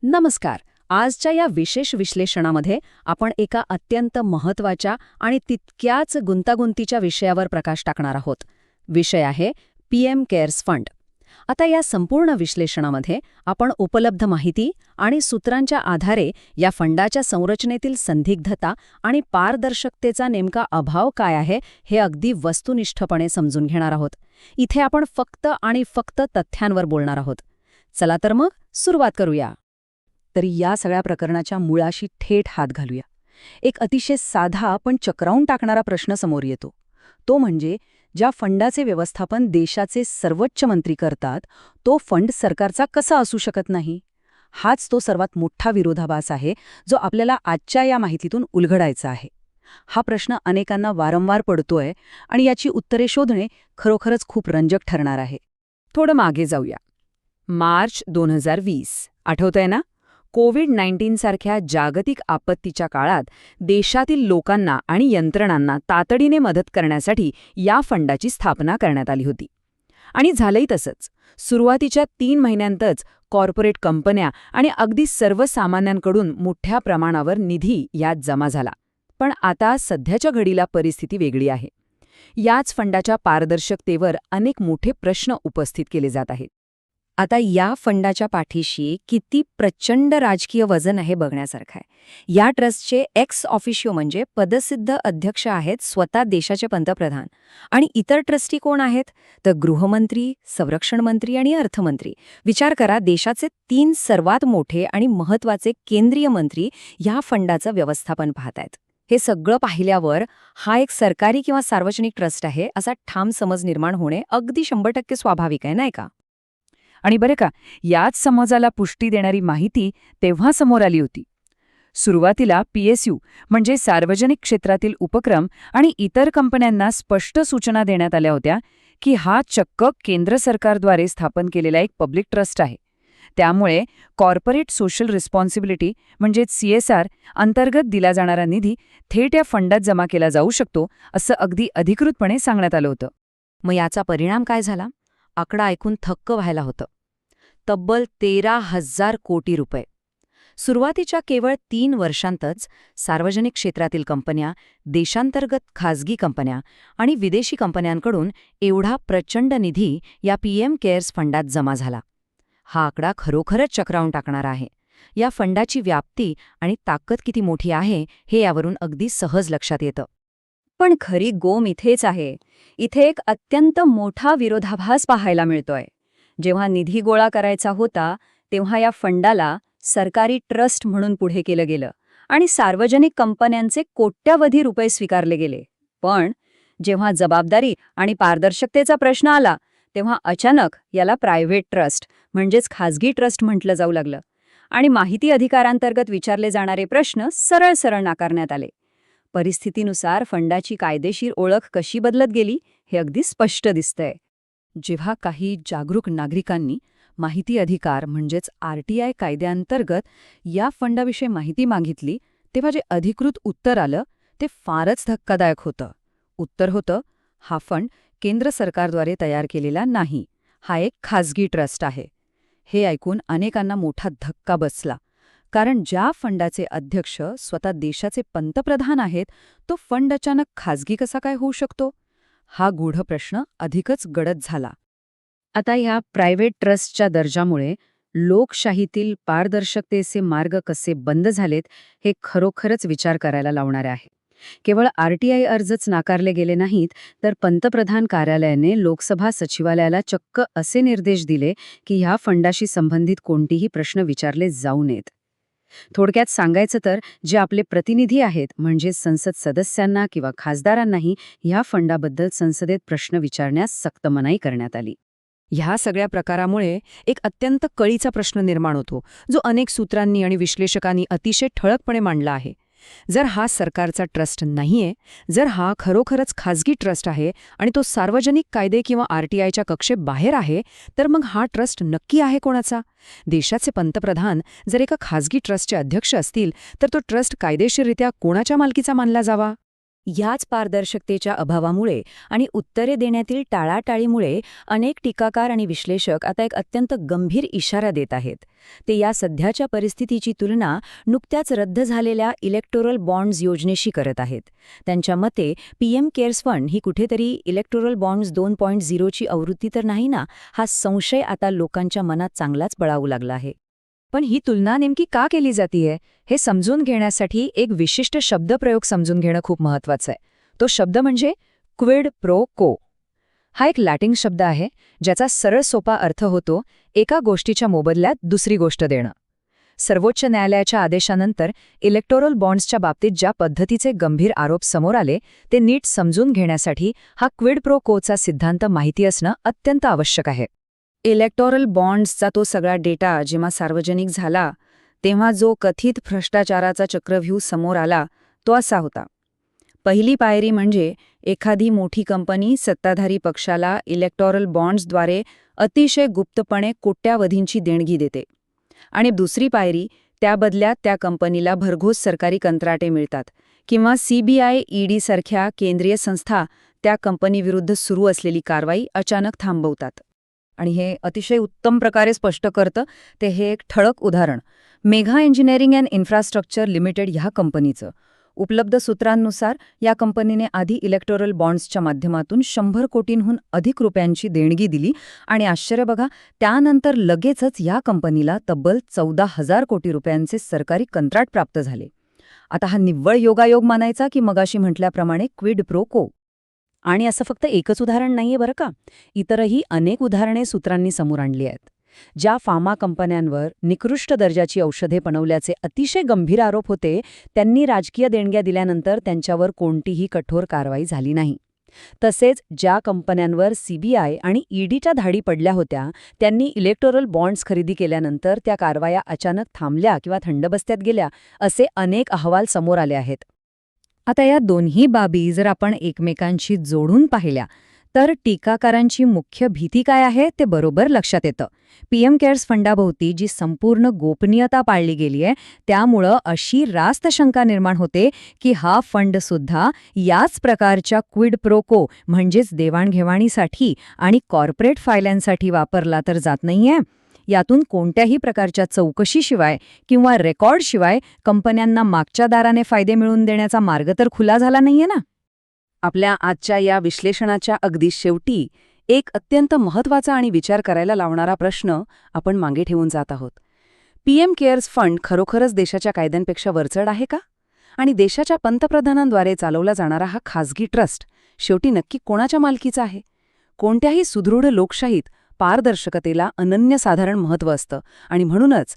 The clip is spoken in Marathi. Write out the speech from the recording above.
नमस्कार. आजच्या या विशेष विश्लेषणामध्ये आपण एका अत्यंत महत्त्वाच्या आणि तितक्याच गुंतागुंतीच्या विषयावर प्रकाश टाकणार आहोत. विषय आहे पीएम केअर्स फंड. आता या संपूर्ण विश्लेषणामध्ये आपण उपलब्ध माहिती आणि सूत्रांच्या आधारे या फंडाच्या संरचनेतील संदिग्धता आणि पारदर्शकतेचा नेमका अभाव काय आहे हे अगदी वस्तुनिष्ठपणे समजून घेणार आहोत. इथे आपण फक्त आणि फक्त तथ्यांवर बोलणार आहोत. चला तर मग सुरुवात करूया. तरी या सगळ्या प्रकरणाच्या मुळाशी थेट हात घालूया. एक अतिशय साधा पण चक्रावून टाकणारा प्रश्न समोर येतो. तो म्हणजे ज्या फंडाचे व्यवस्थापन देशाचे सर्वोच्च मंत्री करतात, तो फंड सरकारचा कसा असू शकत नाही? हाच तो सर्वात मोठा विरोधाभास आहे जो आपल्याला आजच्या या माहितीतून उलगडायचा आहे. हा प्रश्न अनेकांना वारंवार पडतोय आणि याची उत्तरे शोधणे खरोखरच खूप रंजक ठरणार आहे. थोडं मागे जाऊया. मार्च 2020 आठवतंय ना? कोविड-19 सारख्या जागतिक आपत्तीच्या काळात देशातील लोकांना आणि यंत्रणांना तातडीने मदत करण्यासाठी या फंडाची स्थापना करण्यात आली होती. आणि झालंही तसंच. सुरुवातीच्या 3 महिन्यांतच कॉर्पोरेट कंपन्या आणि अगदी सर्वसामान्यांकडून मोठ्या प्रमाणावर निधी यात जमा झाला. पण आता सध्याच्या घडीला परिस्थिती वेगळी आहे. याच फंडाच्या पारदर्शकतेवर अनेक मोठे प्रश्न उपस्थित केले जात आहेत. आता या फंडाच्या पाठीशी किती प्रचंड राजकीय वजन आहे बघण्यासारखं आहे. या ट्रस्टचे एक्स ऑफिशियो म्हणजे पदसिद्ध अध्यक्ष आहेत स्वतः देशाचे पंतप्रधान. आणि इतर ट्रस्टी कोण आहेत? तर गृहमंत्री, संरक्षण मंत्री आणि अर्थमंत्री. विचार करा, देशाचे 3 सर्वात मोठे आणि महत्त्वाचे केंद्रीय मंत्री या फंडाचं व्यवस्थापन पाहतायत. हे सगळं पाहिल्यावर हा एक सरकारी किंवा सार्वजनिक ट्रस्ट आहे असा ठाम समज निर्माण होणे अगदी 100% स्वाभाविक आहे, नाही का? आणि बरे का, याच समजाला पुष्टी देणारी माहिती तेव्हा समोर आली होती. सुरुवातीला PSU म्हणजे सार्वजनिक क्षेत्रातील उपक्रम आणि इतर कंपन्यांना स्पष्ट सूचना देण्यात आल्या होत्या की हा चक्क केंद्र सरकारद्वारे स्थापन केलेला एक पब्लिक ट्रस्ट आहे. त्यामुळे कॉर्पोरेट सोशल रिस्पॉन्सिबिलिटी म्हणजेच CSR अंतर्गत दिला जाणारा निधी थेट या फंडात जमा केला जाऊ शकतो असं अगदी अधिकृतपणे सांगण्यात आलं होतं. मग याचा परिणाम काय झाला? आकडा ऐकून थक्क व्हायला होतं. तब्बल 13,000 कोटी रुपये. सुरुवातीच्या केवळ 3 वर्षांतच सार्वजनिक क्षेत्रातील कंपन्या, देशांतर्गत खाजगी कंपन्या आणि विदेशी कंपन्यांकडून एवढा प्रचंड निधी या पीएम केअर्स फंडात जमा झाला. हा आकडा खरोखरच चक्रावून टाकणारा आहे. या फंडाची व्याप्ती आणि ताकद किती मोठी आहे हे यावरून अगदी सहज लक्षात येतं. पण खरी गोम इथेच आहे. इथे एक अत्यंत मोठा विरोधाभास पाहायला मिळतोय. जेव्हा निधी गोळा करायचा होता तेव्हा या फंडाला सरकारी ट्रस्ट म्हणून पुढे केलं गेलं आणि सार्वजनिक कंपन्यांचे कोट्यवधी रुपये स्वीकारले गेले. पण जेव्हा जबाबदारी आणि पारदर्शकतेचा प्रश्न आला तेव्हा अचानक याला प्रायव्हेट ट्रस्ट म्हणजेच खाजगी ट्रस्ट म्हटलं जाऊ लागलं आणि माहिती अधिकारांतर्गत विचारले जाणारे प्रश्न सरळ सरळ नाकारण्यात आले. परिस्थितीनुसार फंडाची कायदेशीर ओळख कशी बदलत गेली हे अगदी स्पष्ट दिसतंय. जेव्हा काही जागरूक नागरिकांनी माहिती अधिकार म्हणजेच RTI कायद्याअंतर्गत या फंडाविषयी माहिती मागितली तेव्हा जे अधिकृत उत्तर आलं ते फारच धक्कादायक होतं. उत्तर होतं, हा फंड केंद्र सरकारद्वारे तयार केलेला नाही, हा एक खाजगी ट्रस्ट आहे. हे ऐकून अनेकांना मोठा धक्का बसला. कारण ज्या फंडाचे अध्यक्ष स्वतः देशाचे पंतप्रधान आहेत, तो फंड अचानक खाजगी कसा काय होऊ शकतो? हा गूढ प्रश्न अधिकच गडद झाला. आता ह्या प्रायव्हेट ट्रस्टच्या दर्जामुळे लोकशाहीतील पारदर्शकतेचे मार्ग कसे बंद झालेत हे खरोखरच विचार करायला लावणारे आहे. केवळ RTI अर्जच नाकारले गेले नाहीत, तर पंतप्रधान कार्यालयाने लोकसभा सचिवालयाला चक्क असे निर्देश दिले की ह्या फंडाशी संबंधित कोणतेही प्रश्न विचारले जाऊ नयेत. थोडक्यात सांगायचं तर जे आपले प्रतिनिधी आहेत म्हणजे संसद सदस्यांना किंवा खासदारांनाही ह्या फंडाबद्दल संसदेत प्रश्न विचारण्यास सक्त मनाई करण्यात आली. ह्या सगळ्या प्रकारामुळे एक अत्यंत कळीचा प्रश्न निर्माण होतो जो अनेक सूत्रांनी आणि विश्लेषकांनी अतिशय ठळकपणे मांडला आहे. जर हा सरकारचा ट्रस्ट नाहीये, जर हा खरोखरच खाजगी ट्रस्ट आहे आणि तो सार्वजनिक कायदे किंवा RTIच्या कक्षेबाहेर आहे, तर मग हा ट्रस्ट नक्की आहे कोणाचा? देशाचे पंतप्रधान जर एका खाजगी ट्रस्टचे अध्यक्ष असतील तर तो ट्रस्ट कायदेशीररित्या कोणाच्या मालकीचा मानला जावा? ह्याच पारदर्शकतेच्या अभावामुळे आणि उत्तरे देण्यातील टाळाटाळीमुळे अनेक टीकाकार आणि विश्लेषक आता एक अत्यंत गंभीर इशारा देत आहेत. ते या सध्याच्या परिस्थितीची तुलना नुकत्याच रद्द झालेल्या इलेक्टोरल बॉन्ड्स योजनेशी करत आहेत. त्यांच्या मते पीएम केअर्स फंड ही कुठेतरी इलेक्टोरल बॉन्ड्स 2.0 ची आवृत्ती तर नाही ना, हा संशय आता लोकांच्या मनात चांगलाच बळावू लागला आहे. पण ही तुलना नेमकी का केली जातीये हे समजून घेण्यासाठी एक विशिष्ट शब्दप्रयोग समजून घेणं खूप महत्वाचं आहे. तो शब्द म्हणजे क्विड प्रो को. हा एक लॅटिन शब्द आहे ज्याचा सरळ सोपा अर्थ होतो एका गोष्टीच्या मोबदल्यात दुसरी गोष्ट देणं. सर्वोच्च न्यायालयाच्या आदेशानंतर इलेक्टोरल बॉन्ड्सच्या बाबतीत ज्या पद्धतीचे गंभीर आरोप समोर आले ते नीट समजून घेण्यासाठी हा क्विड प्रो कोचा सिद्धांत माहिती असणं अत्यंत आवश्यक आहे. इलेक्टोरल बॉन्ड्सचा तो सगळा डेटा जेव्हा सार्वजनिक झाला तेव्हा जो कथित भ्रष्टाचाराचा चक्रव्यूह समोर आला तो असा होता. पहिली पायरी म्हणजे एखादी मोठी कंपनी सत्ताधारी पक्षाला इलेक्टोरल बॉन्ड्सद्वारे अतिशय गुप्तपणे कोट्यावधींची देणगी देते. आणि दुसरी पायरी, त्या बदल्यात त्या कंपनीला भरघोस सरकारी कंत्राटे मिळतात किंवा CBI, ED सारख्या केंद्रीय संस्था त्या कंपनीविरुद्ध सुरू असलेली कारवाई अचानक थांबवतात. आणि हे अतिशय उत्तम प्रकारे स्पष्ट करतं ते हे एक ठळक उदाहरण Megha engineering and infrastructure limited ह्या कंपनीचं. उपलब्ध सूत्रांनुसार या कंपनीने आधी इलेक्टोरल बॉन्ड्सच्या माध्यमातून 100 कोटींहून अधिक रुपयांची देणगी दिली आणि आश्चर्य बघा, त्यानंतर लगेचच या कंपनीला तब्बल 14,000 कोटी रुपयांचे सरकारी कंत्राट प्राप्त झाले. आता हा निव्वळ योगायोग मानायचा की मगाशी म्हटल्याप्रमाणे क्विड प्रो को? आणि असं फक्त एकच उदाहरण नाहीये बरं का. इतरही अनेक उदाहरणे सूत्रांनी समोर आणली आहेत. ज्या फार्मा कंपन्यांवर निकृष्ट दर्जाची औषधे बनवल्याचे अतिशय गंभीर आरोप होते त्यांनी राजकीय देणग्या दिल्यानंतर त्यांच्यावर कोणतीही कठोर कारवाई झाली नाही. तसेच ज्या कंपन्यांवर CBI आणि EDच्या धाडी पडल्या होत्या त्यांनी इलेक्टोरल बॉन्ड्स खरेदी केल्यानंतर त्या कारवाया अचानक थांबल्या किंवा थंडबस्त्यात गेल्या असे अनेक अहवाल समोर आले आहेत. आता या दोन्ही बाबी जर आपण एकमेकांशी जोडून पाहिल्या तर टीकाकारांची मुख्य भीती काय आहे ते बरोबर लक्षात येतं. पीएम केअर्स फंडाभोवती जी संपूर्ण गोपनीयता पाळली गेली आहे त्यामुळं अशी रास्त शंका निर्माण होते की हा फंड सुद्धा याच प्रकारच्या क्विड प्रो को म्हणजेच देवाणघेवाणीसाठी आणि कॉर्पोरेट फायल्यांसाठी वापरला तर जात नाहीये. यातून कोणत्याही प्रकारच्या चौकशीशिवाय किंवा रेकॉर्डशिवाय कंपन्यांना मागच्या दाराने फायदे मिळवून देण्याचा मार्ग तर खुला झाला नाहीये ना. आपल्या आजच्या या विश्लेषणाच्या अगदी शेवटी एक अत्यंत महत्त्वाचा आणि विचार करायला लावणारा प्रश्न आपण मागे ठेवून जात आहोत. पीएम केअर्स फंड खरोखरच देशाच्या कायद्यांपेक्षा वरचढ आहे का? आणि देशाच्या पंतप्रधानांद्वारे चालवला जाणारा हा खासगी ट्रस्ट शेवटी नक्की कोणाच्या मालकीचा आहे? कोणत्याही सुदृढ लोकशाहीत पारदर्शकतेला अनन्यसाधारण महत्त्व असतं आणि म्हणूनच